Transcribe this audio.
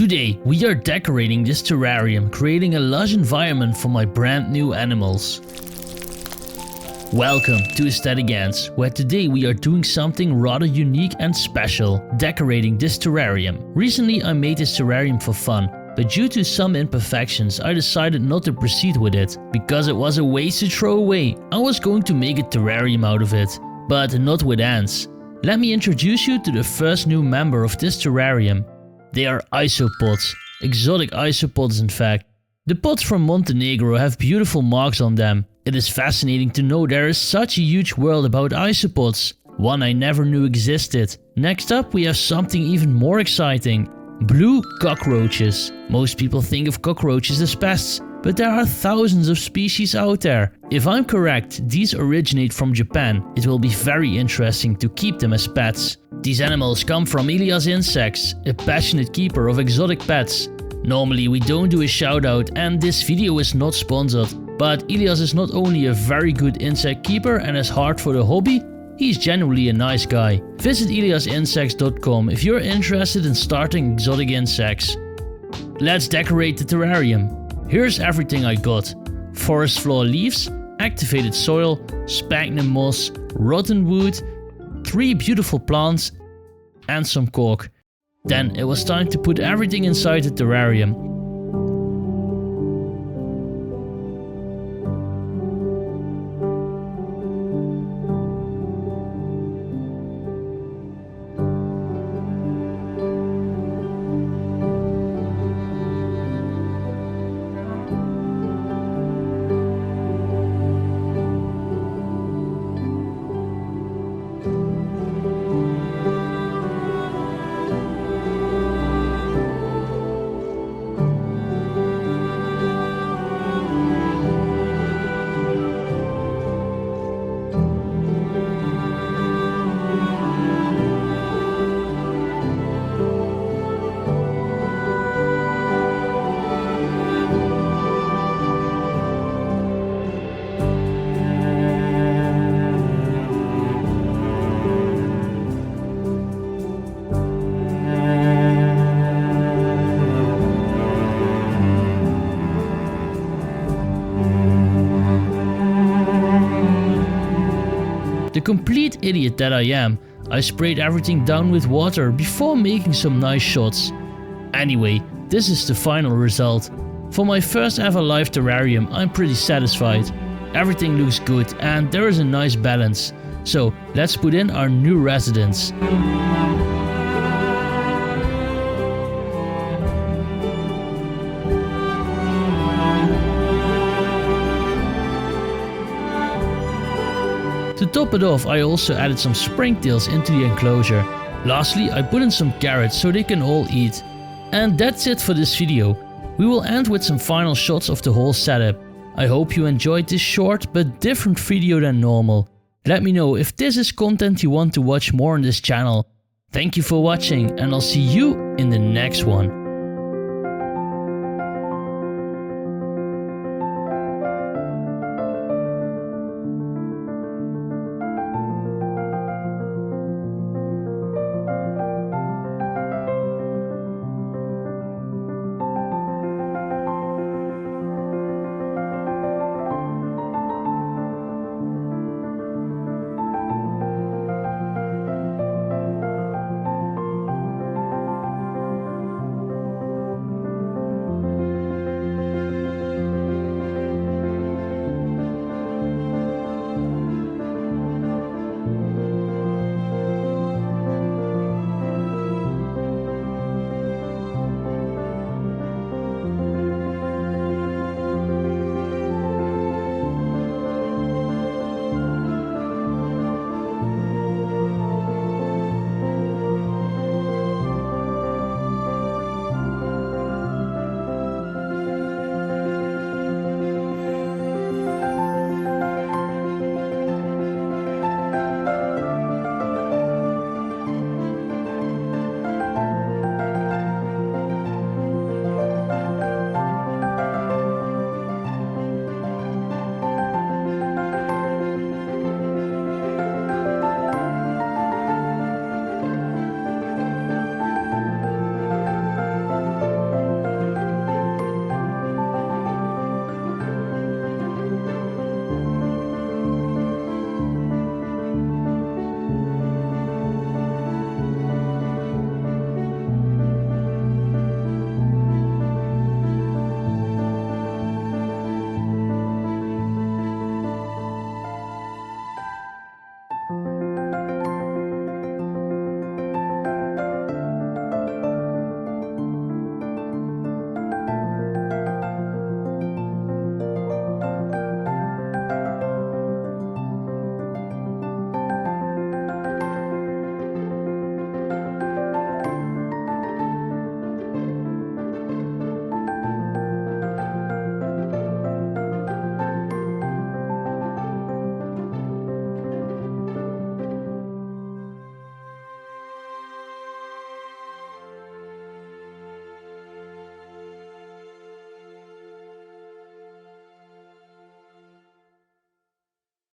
Today we are decorating this terrarium, creating a lush environment for my brand new animals. Welcome to Esthetic, where today we are doing something rather unique and special, decorating this terrarium. Recently I made this terrarium for fun, but due to some imperfections I decided not to proceed with it, because it was a waste to throw away. I was going to make a terrarium out of it, but not with ants. Let me introduce you to the first new member of this terrarium. They are isopods, exotic isopods in fact. The pods from Montenegro have beautiful marks on them. It is fascinating to know there is such a huge world about isopods, one I never knew existed. Next up we have something even more exciting. Blue cockroaches. Most people think of cockroaches as pests, but there are thousands of species out there. If I'm correct, these originate from Japan. It will be very interesting to keep them as pets. These animals come from Elias Insects, a passionate keeper of exotic pets. Normally we don't do a shout out and this video is not sponsored, but Elias is not only a very good insect keeper and has heart for the hobby, he's genuinely a nice guy. Visit eliasinsects.com if you're interested in starting exotic insects. Let's decorate the terrarium. Here's everything I got: forest floor leaves, activated soil, sphagnum moss, rotten wood, 3 beautiful plants and some cork. Then it was time to put everything inside the terrarium. The complete idiot that I am, I sprayed everything down with water before making some nice shots. Anyway, this is the final result. For my first ever live terrarium I'm pretty satisfied. Everything looks good and there is a nice balance. So let's put in our new residents. To top it off, I also added some springtails into the enclosure. Lastly, I put in some carrots so they can all eat. And that's it for this video. We will end with some final shots of the whole setup. I hope you enjoyed this short but different video than normal. Let me know if this is content you want to watch more on this channel. Thank you for watching and I'll see you in the next one.